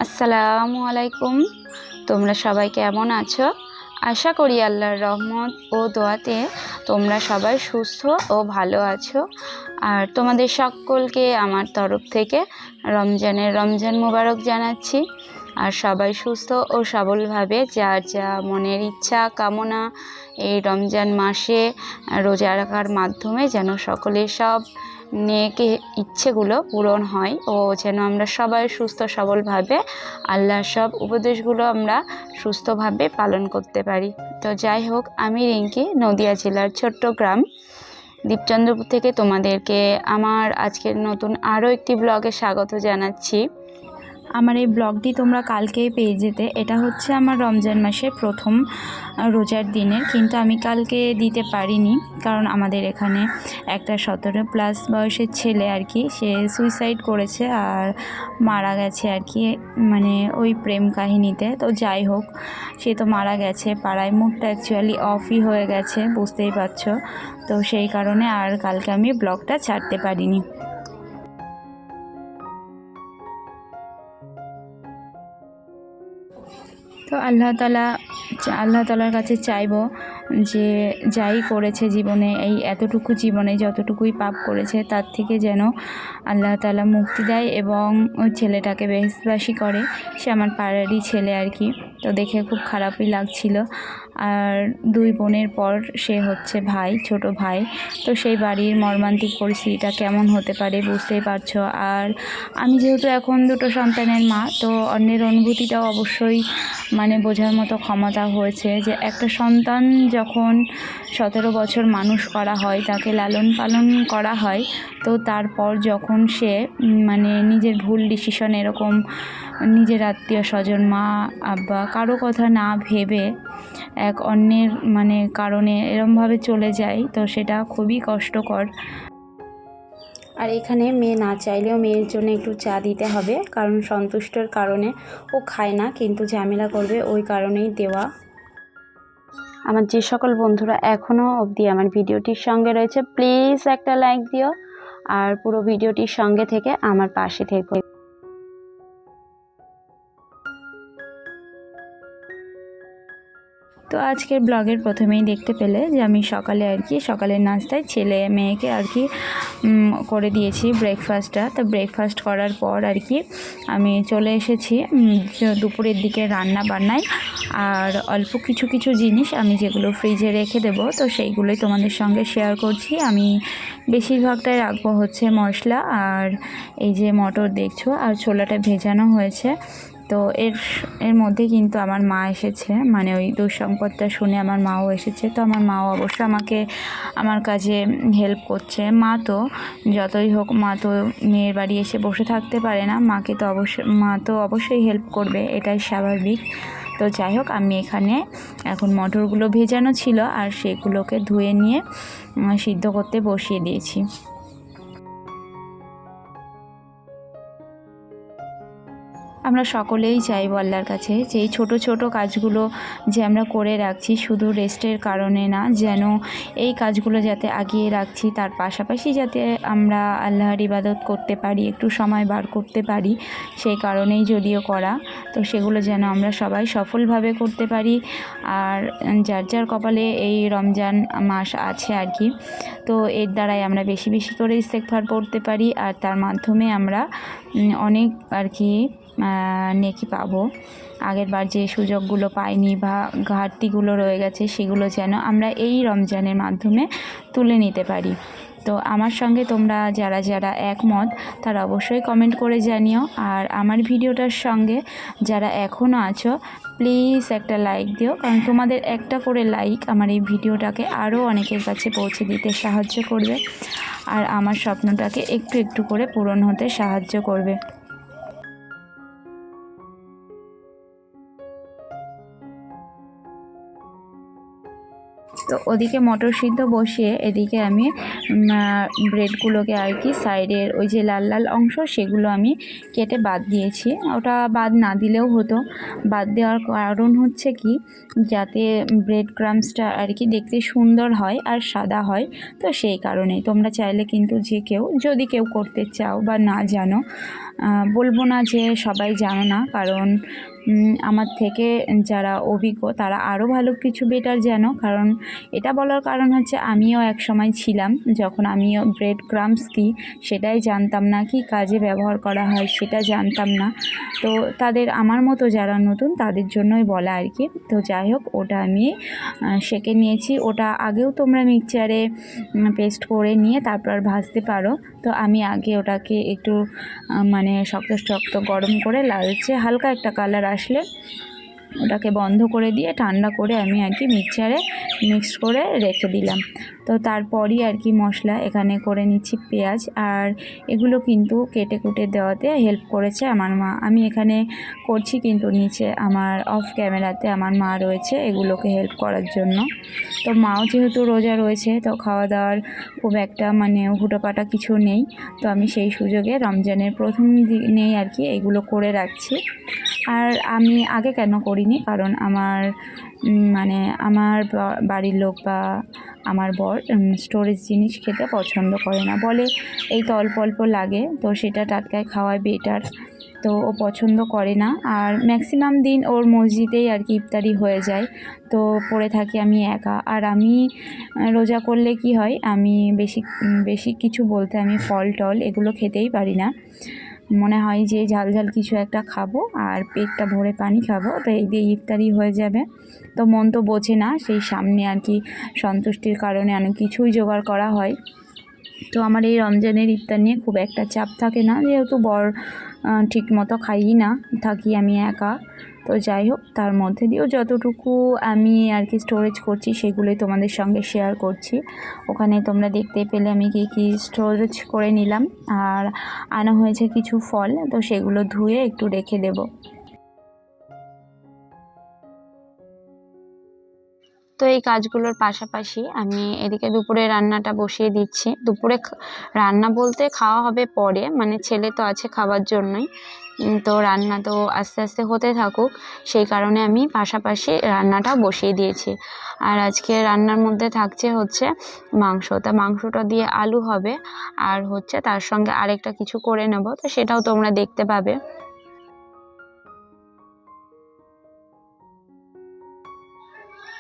আসসালামু আলাইকুম। তোমরা সবাই কেমন আছো? আশা করি আল্লাহর রহমত ও দোয়াতে তোমরা সবাই সুস্থ ও ভালো আছো। আর তোমাদের সকলকে আমার তরফ থেকে রমজান মোবারক জানাচ্ছি। আর সবাই সুস্থ ও সবলভাবে যার যা মনের ইচ্ছা কামনা এই রমজান মাসে রোজা রাখার মাধ্যমে যেন সকলের সব নেক ইচ্ছেগুলো পূরণ হয় ও যেন আমরা সবাই সুস্থ সবলভাবে আল্লাহর সব উপদেশগুলো আমরা সুস্থভাবে পালন করতে পারি। তো যাই হোক, আমি রিঙ্কি, নদিয়া জেলার ছোট্ট গ্রাম দীপচন্দ্রপুর থেকে তোমাদেরকে আমার আজকের নতুন আরও একটি ব্লগে স্বাগত জানাচ্ছি। আমার এই ব্লগটি তোমরা কালকেই পেয়ে যেতে। এটা হচ্ছে আমার রমজান মাসের প্রথম রোজার দিনের, কিন্তু আমি কালকে দিতে পারিনি কারণ আমাদের এখানে একটা 17+ বয়সের ছেলে আর কি, সে সুইসাইড করেছে আর মারা গেছে আর কি, মানে ওই প্রেম কাহিনীতে। তো যাই হোক, সে তো মারা গেছে, পাড়ায় মুডটা অ্যাকচুয়ালি অফই হয়ে গেছে, বুঝতেই পারছো। তো সেই কারণে আর কালকে আমি ব্লগটা ছাড়তে পারিনি। তো আল্লাহ তাআলার কাছে চাইবো যে যাই করেছে জীবনে, এই এতটুকু জীবনে যতটুকুই পাপ করেছে তার থেকে যেন আল্লাহ তাআলা মুক্তি দেয় এবং ওই ছেলেটাকে বেহেশতবাসী করে। সে আমার পাড়ারই ছেলে আর কি। তো দেখে খুব খারাপই লাগছিল। আর 2 বোনের পর সে হচ্ছে ভাই, ছোট ভাই। তো সেই বাড়ির মর্মান্তিক পরিস্থিতিটা কেমন হতে পারে বুঝতেই পারছো। আর আমি যেহেতু এখন 2টো সন্তানের মা, তো অন্যের অনুভূতিটাও অবশ্যই মানে বোঝার মতো ক্ষমতা হয়েছে যে একটা সন্তান যখন 17 বছর মানুষ করা হয়, তাকে লালন পালন করা হয়, তো তারপর যখন সে মানে নিজের ভুল ডিসিশন এরকম নিজের আত্মীয় স্বজন মা আব্বা কারো কথা না ভেবে এক অন্যের মানে কারণে এরমভাবে চলে যায়, তো সেটা খুবই কষ্টকর। আর এখানে মেয়ে না চাইলেও মেয়ের জন্য একটু চা দিতে হবে, কারণ সন্তুষ্টর কারণে ও খায় না, কিন্তু ঝামেলা করবে ওই কারণেই দেওয়া। আমার যে সকল বন্ধুরা এখনও অবধি আমার ভিডিওটির সঙ্গে রয়েছে, প্লিজ একটা লাইক দিও আর পুরো ভিডিওটির সঙ্গে থেকে আমার পাশে থেকো। তো আজকের ব্লগের প্রথমেই দেখতে পেলে যে আমি সকালে আর কি সকালের নাস্তায় ছেলে মেয়েকে আর কি করে দিয়েছি ব্রেকফাস্টটা। তো ব্রেকফাস্ট করার পর আর কি আমি চলে এসেছি দুপুরের দিকে রান্না বান্নায়। আর অল্প কিছু জিনিস আমি যেগুলো ফ্রিজে রেখে দেবো, তো সেইগুলোই তোমাদের সঙ্গে শেয়ার করছি। আমি বেশিরভাগটাই রাখবো হচ্ছে মশলা, আর এই যে মটর দেখছো আর ছোলাটা ভেজানো হয়েছে। তো এর মধ্যে কিন্তু আমার মা এসেছে, মানে ওই দুঃসংবাদটা শুনে আমার মাও এসেছে। তো আমার মাও অবশ্য আমাকে আমার কাজে হেল্প করছে। মা তো যতই হোক, মা তো মেয়ের বাড়ি এসে বসে থাকতে পারে না, মা তো অবশ্যই হেল্প করবে, এটাই স্বাভাবিক। তো যাই হোক, আমি এখানে এখন মটরগুলো ভেজানো ছিল আর সেগুলোকে ধুয়ে নিয়ে সিদ্ধ করতে বসিয়ে দিয়েছি। আমরা সকলেই চাইব আল্লাহর কাছে যে এই ছোট কাজগুলো যে আমরা করে রাখছি শুধু রেস্টের কারণে না, যেন এই কাজগুলো যাতে আগিয়ে রাখছি, তার পাশাপাশি যাতে আমরা আল্লাহর ইবাদত করতে পারি, একটু সময় বার করতে পারি, সেই কারণেই যদিও করা। তো সেগুলো যেন আমরা সবাই সফলভাবে করতে পারি। আর যার কপালে এই রমজান মাস আছে আর কি, তো এর দ্বারাই আমরা বেশি করে ইস্তেগফার পড়তে পারি, আর তার মাধ্যমে আমরা অনেক আর কি নেকি পাবো। আগের বার যে সুযোগগুলো পাইনি বা ঘাটতিগুলো রয়ে গেছে, সেগুলো যেন আমরা এই রমজানের মাধ্যমে তুলে নিতে পারি। তো আমার সঙ্গে তোমরা যারা একমত তারা অবশ্যই কমেন্ট করে জানিও। আর আমার ভিডিওটার সঙ্গে যারা এখনও আছো, প্লিজ একটা লাইক দিও, কারণ তোমাদের একটা করে লাইক আমার এই ভিডিওটাকে আরও অনেকের কাছে পৌঁছে দিতে সাহায্য করবে, আর আমার স্বপ্নটাকে একটু করে পূরণ হতে সাহায্য করবে। তো ওদিকে মটর সিদ্ধ বসিয়ে এদিকে আমি ব্রেডগুলোকে আর কি সাইডের ওই যে লাল লাল অংশ সেগুলো আমি কেটে বাদ দিয়েছি। ওটা বাদ না দিলেও হতো, বাদ দেওয়ার কারণ হচ্ছে কি, যাতে ব্রেড ক্রাম্বসটা আর কি দেখতে সুন্দর হয় আর সাদা হয়। তো সেই কারণেই তোমরা চাইলে কিন্তু যে কেউ যদি কেউ করতে চাও বা না জানো, বলবো না যে সবাই জানো না, কারণ আমার থেকে যারা অভিজ্ঞ তারা আরও ভালো কিছু বেটার জানো। কারণ এটা বলার কারণ হচ্ছে আমিও এক সময় ছিলাম, যখন আমিও ব্রেড ক্রাম্বস কী সেটাই জানতাম না, কি কাজে ব্যবহার করা হয় সেটা জানতাম না। তো তাদের আমার মতো যারা নতুন তাদের জন্যই বলা আর কি। তো যাই হোক, ওটা আমি সেঁকে নিয়েছি। ওটা আগেও তোমরা মিক্সচারে পেস্ট করে নিয়ে তারপর ভাজতে পারো। তো আমি আগে ওটাকে একটু মানে শক্ত শক্ত গরম করে লালচে হালকা একটা কালার আসলে ওটাকে বন্ধ করে দিয়ে ঠান্ডা করে আমি আর কি মিক্সচারে মিক্স করে রেখে দিলাম। তো তারপরই আর কি মশলা এখানে করে নিচ্ছি পেঁয়াজ, আর এগুলো কিন্তু কেটে কুটে দেওয়াতে হেল্প করেছে আমার মা। আমি এখানে করছি কিন্তু নিচে আমার অফ ক্যামেরাতে আমার মা রয়েছে এগুলোকে হেল্প করার জন্য। তো মাও যেহেতু রোজা রয়েছে, তো খাওয়া দাওয়ার খুব একটা মানে হুটোপাটা কিছু নেই। তো আমি সেই সুযোগে রমজানের প্রথম দিনেই আর কি এগুলো করে রাখছি। আর আমি আগে কেন করিনি, কারণ আমার মানে আমার বাড়ির লোক বা আমার বর স্টোরেজ জিনিস খেতে পছন্দ করে না, বলে এই তো অল্প অল্প লাগে, তো সেটা টাটকায় খাওয়াই বেটার। তো ও পছন্দ করে না, আর ম্যাক্সিমাম দিন ওর মসজিদেই আর কি ইফতারি হয়ে যায়। তো পড়ে থাকি আমি একা। আর আমি রোজা করলে কি হয়, আমি বেশি বেশি কিছু বলতে আমি ফল টল এগুলো খেতেই পারি না। মনে হয় যে ঝাল ঝাল কিছু একটা খাবো আর পেটটা ভরে পানি খাবো, তো এই দিয়ে ইফতারি হয়ে যাবে। তো মন তো বোঝে না, সেই সামনে আর কি সন্তুষ্টির কারণে অনেক কিছুই জোগাড় করা হয়। তো আমার এই রমজানের ইফতার নিয়ে খুব একটা চাপ থাকে না, যেহেতু বর ঠিক মতো খাইই না, থাকি আমি একা। তো যাই হোক, তার মধ্যে দিয়েও যতটুকু আমি আর কি স্টোরেজ করছি সেগুলোই তোমাদের সঙ্গে শেয়ার করছি। ওখানে তোমরা দেখতে পেলে আমি কী স্টোরেজ করে নিলাম। আর আনা হয়েছে কিছু ফল, তো সেগুলো ধুয়ে একটু রেখে দেবো। তো এই কাজগুলোর পাশাপাশি আমি এদিকে দুপুরে রান্নাটা বসিয়ে দিচ্ছি। দুপুরে রান্না বলতে খাওয়া হবে পরে, মানে ছেলে তো আছে খাবার জন্যই। তো রান্না তো আস্তে আস্তে হতে থাকুক, সেই কারণে আমি পাশাপাশি রান্নাটা বসিয়ে দিয়েছি। আর আজকে রান্নার মধ্যে থাকছে হচ্ছে মাংস। তা মাংসটা দিয়ে আলু হবে, আর হচ্ছে তার সঙ্গে আরেকটা কিছু করে নেব, তো সেটাও তোমরা দেখতে পাবে।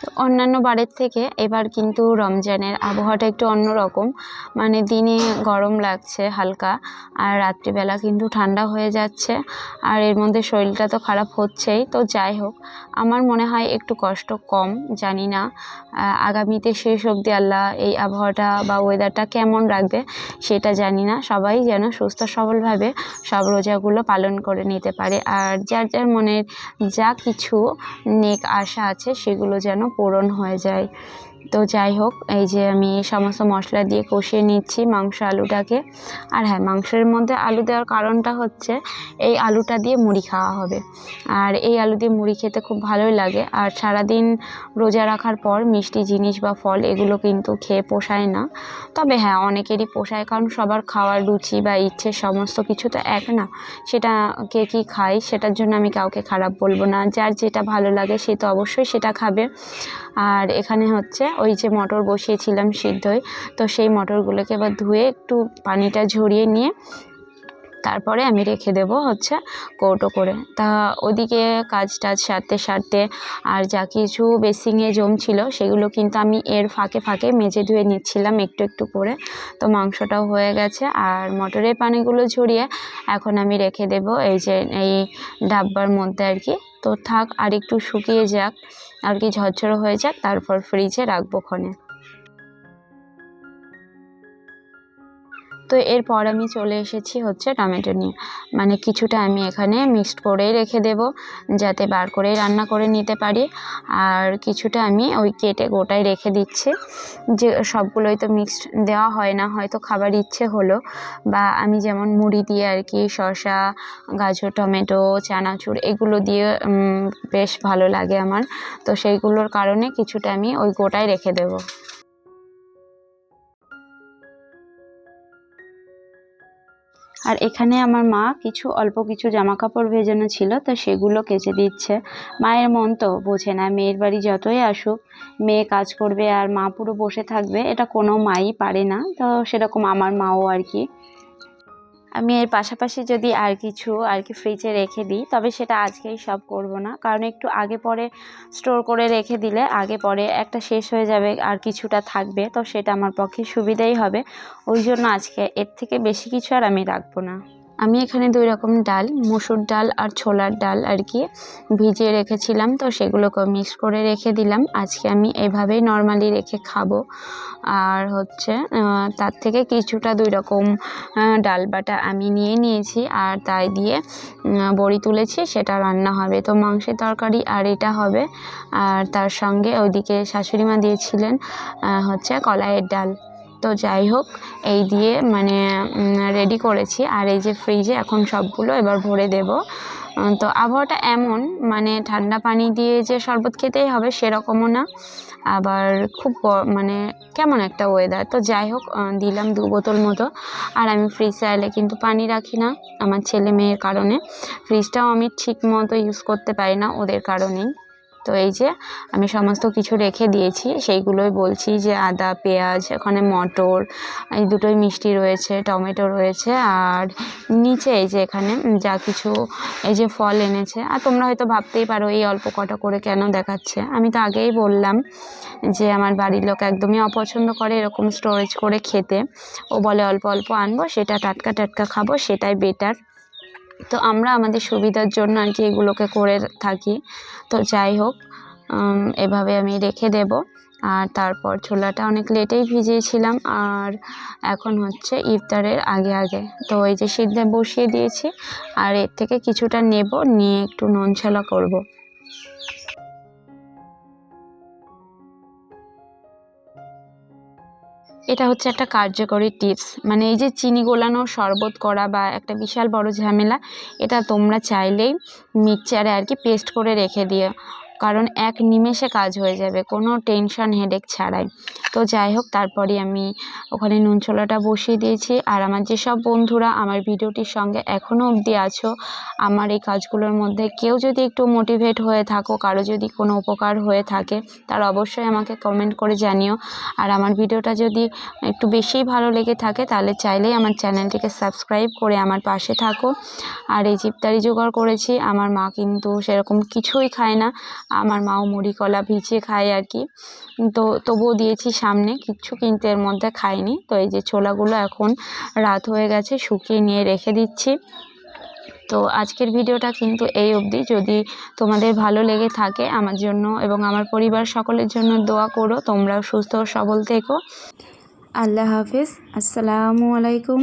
তো অন্যান্য বারের থেকে এবার কিন্তু রমজানের আবহাওয়াটা একটু অন্যরকম, মানে দিনে গরম লাগছে হালকা, আর রাত্রিবেলা কিন্তু ঠান্ডা হয়ে যাচ্ছে। আর এর মধ্যে শরীরটা তো খারাপ হচ্ছেই। তো যাই হোক, আমার মনে হয় একটু কষ্ট কম, জানি না আগামীতে শেষ অবধি আল্লাহ এই আবহাওয়াটা বা ওয়েদারটা কেমন রাখবে সেটা জানি না। সবাই যেন সুস্থ সবলভাবে সব রোজাগুলো পালন করে নিতে পারে, আর যার যার মনের যা কিছু নেক আশা আছে সেগুলো যেন পূরণ হয়ে যায়। তো যাই হোক, এই যে আমি সমস্ত মশলা দিয়ে কষিয়ে নিচ্ছি মাংস আলুটাকে। আর হ্যাঁ, মাংসের মধ্যে আলু দেওয়ার কারণটা হচ্ছে এই আলুটা দিয়ে মুড়ি খাওয়া হবে, আর এই আলু দিয়ে মুড়ি খেতে খুব ভালোই লাগে। আর সারাদিন রোজা রাখার পর মিষ্টি জিনিস বা ফল এগুলো কিন্তু খেয়ে পোষায় না। তবে হ্যাঁ, অনেকেরই পোষায়, কারণ সবার খাওয়ার রুচি বা ইচ্ছে সমস্ত কিছু তো এক না। সেটা কে কী খায় সেটার জন্য আমি কাউকে খারাপ বলবো না, যার যেটা ভালো লাগে সে তো অবশ্যই সেটা খাবে। আর এখানে হচ্ছে ওই যে মটর বসিয়েছিলাম সিদ্ধই, তো সেই মটরগুলোকে এবার ধুয়ে একটু পানিটা ঝরিয়ে নিয়ে তারপরে আমি রেখে দেব হচ্ছে কৌটো করে। তা ওদিকে কাজ টাজ সারতে সারতে আর যা কিছু বেসিংয়ে জমছিল সেগুলো কিন্তু আমি এর ফাঁকে ফাঁকে মেজে ধুয়ে নিচ্ছিলাম একটু একটু করে। তো মাংসটাও হয়ে গেছে, আর মটরের পানিগুলো ঝরিয়ে এখন আমি রেখে দেব এই যে এই ডাব্বার মধ্যে আর কি। তো থাক, আর একটু শুকিয়ে যাক আর কি, ঝরঝরে হয়ে যাক, তারপর ফ্রিজে রাখবো ক্ষণে। তো এরপর আমি চলে এসেছি হচ্ছে টমেটো নিয়ে, মানে কিছুটা আমি এখানে মিক্সড করেই রেখে দেব যাতে বার করেই রান্না করে নিতে পারি, আর কিছুটা আমি ওই কেটে গোটায় রেখে দিচ্ছি। যে সবগুলোই তো মিক্সড দেওয়া হয় না, হয়তো খাবার ইচ্ছে হলো, বা আমি যেমন মুড়ি দিয়ে আর কি শসা, গাজর, টমেটো, চানাচুর এগুলো দিয়ে বেশ ভালো লাগে আমার, তো সেইগুলোর কারণে কিছুটা আমি ওই গোটায় রেখে দেবো। আর এখানে আমার মা অল্প কিছু জামা কাপড় ভেজানো ছিল, তো সেগুলো কেচে দিচ্ছে। মায়ের মন তো বোঝে না, মেয়ের বাড়ি যতই আসুক মেয়ে কাজ করবে আর মা পুরো বসে থাকবে, এটা কোনো মাই পারে না। তো সেরকম আমার মাও আর কি। আমি এর পাশাপাশি যদি আর কিছু আর কি ফ্রিজে রেখে দিই, তবে সেটা আজকেই সব করব না, কারণ একটু আগে পরে স্টোর করে রেখে দিলে আগে পরে একটা শেষ হয়ে যাবে আর কিছুটা থাকবে, তো সেটা আমার পক্ষে সুবিধাই হবে। ওই জন্য আজকে এর থেকে বেশি কিছু আর আমি রাখবো না। আমি এখানে 2 রকম ডাল, মসুর ডাল আর ছোলার ডাল আর কি ভিজিয়ে রেখেছিলাম, তো সেগুলোকে মিক্স করে রেখে দিলাম। আজকে আমি এভাবেই নর্মালি রেখে খাবো। আর হচ্ছে তার থেকে কিছুটা 2 রকম ডাল বাটা আমি নিয়েছি, আর তাই দিয়ে বড়ি তুলেছি, সেটা রান্না হবে। তো মাংসের তরকারি আর এটা হবে, আর তার সঙ্গে ওইদিকে শাশুড়ি মা দিয়েছিলেন হচ্ছে কলাইয়ের ডাল। তো যাই হোক, এই দিয়ে মানে রেডি করেছি। আর এই যে ফ্রিজে এখন সবগুলো এবার ভরে দেব। তো আবহাওয়াটা এমন, মানে ঠান্ডা পানি দিয়ে যে শরবত খেতেই হবে সেরকমও না, আবার খুব মানে কেমন একটা ওয়েদার। তো যাই হোক, দিলাম 2 বোতল মতো। আর আমি ফ্রিজ চাইলে কিন্তু পানি রাখি না আমার ছেলে মেয়ের কারণে, ফ্রিজটাও আমি ঠিক মতো ইউজ করতে পারি না ওদের কারণেই। তো এই যে আমি সমস্ত কিছু রেখে দিয়েছি, সেইগুলোই বলছি যে আদা, পেঁয়াজ, এখানে মটর, এই দুটোই মিষ্টি রয়েছে, টমেটো রয়েছে, আর নিচে এই যে এখানে যা কিছু এই যে ফল এনেছে। আর তোমরা হয়তো ভাবতেই পারো এই অল্প কটা করে কেন দেখাচ্ছে। আমি তো আগেই বললাম যে আমার বাড়ির লোক একদমই অপছন্দ করে এরকম স্টোরেজ করে খেতে। ও বলে অল্প অল্প আনবো, সেটা টাটকা টাটকা খাবো, সেটাই বেটার। তো আমরা আমাদের সুবিধার জন্য আর কি এগুলোকে করে থাকি। তো যাই হোক, এভাবে আমি রেখে দেব। আর তারপর ছোলাটা অনেক লেটেই ভিজিয়েছিলাম, আর এখন হচ্ছে ইফতারের আগে আগে তো এই যে সিদ্ধে বসিয়ে দিয়েছি, আর এর থেকে কিছুটা নেব, নিয়ে একটু নুন ছোলা করব। এটা হচ্ছে একটা কার্যকরী টিপস, মানে এই যে চিনি গোলানো শরবত করা বা একটা বিশাল বড় ঝামেলা, এটা তোমরা চাইলেই মিক্সচারে আর কি পেস্ট করে রেখে দিও, কারণ এক নিমেষে কাজ হয়ে যাবে কোনো টেনশন হেডেক ছাড়াই। তো যাই হোক, তারপরে আমি ওখানে নুন ছোলাটা বসিয়ে দিয়েছি। আর আমার যেসব বন্ধুরা আমার ভিডিওটির সঙ্গে এখনও অবধি আছো, আমার এই কাজগুলোর মধ্যে কেউ যদি একটু মোটিভেট হয়ে থাকো, কারো যদি কোনো উপকার হয়ে থাকে, তার অবশ্যই আমাকে কমেন্ট করে জানিও। আর আমার ভিডিওটা যদি একটু বেশিই ভালো লেগে থাকে, তাহলে চাইলেই আমার চ্যানেলটিকে সাবস্ক্রাইব করে আমার পাশে থাকো। আর এই ইফতারি জোগাড় করেছি, আমার মা কিন্তু সেরকম কিছুই খায় না, আমার মাও মুড়ি কলা ভিজিয়ে খায় আর কি। তো তবুও দিয়েছি সামনে, কিচ্ছু কিন্তু এর মধ্যে খাইনি। তো এই যে ছোলাগুলো এখন রাত হয়ে গেছে, শুকিয়ে নিয়ে রেখে দিচ্ছি। তো আজকের ভিডিওটা কিন্তু এই অবধি। যদি তোমাদের ভালো লেগে থাকে, আমার জন্য এবং আমার পরিবার সকলের জন্য দোয়া করো। তোমরাও সুস্থ ও সবল থেকো। আল্লাহ হাফিজ, আসসালামু আলাইকুম।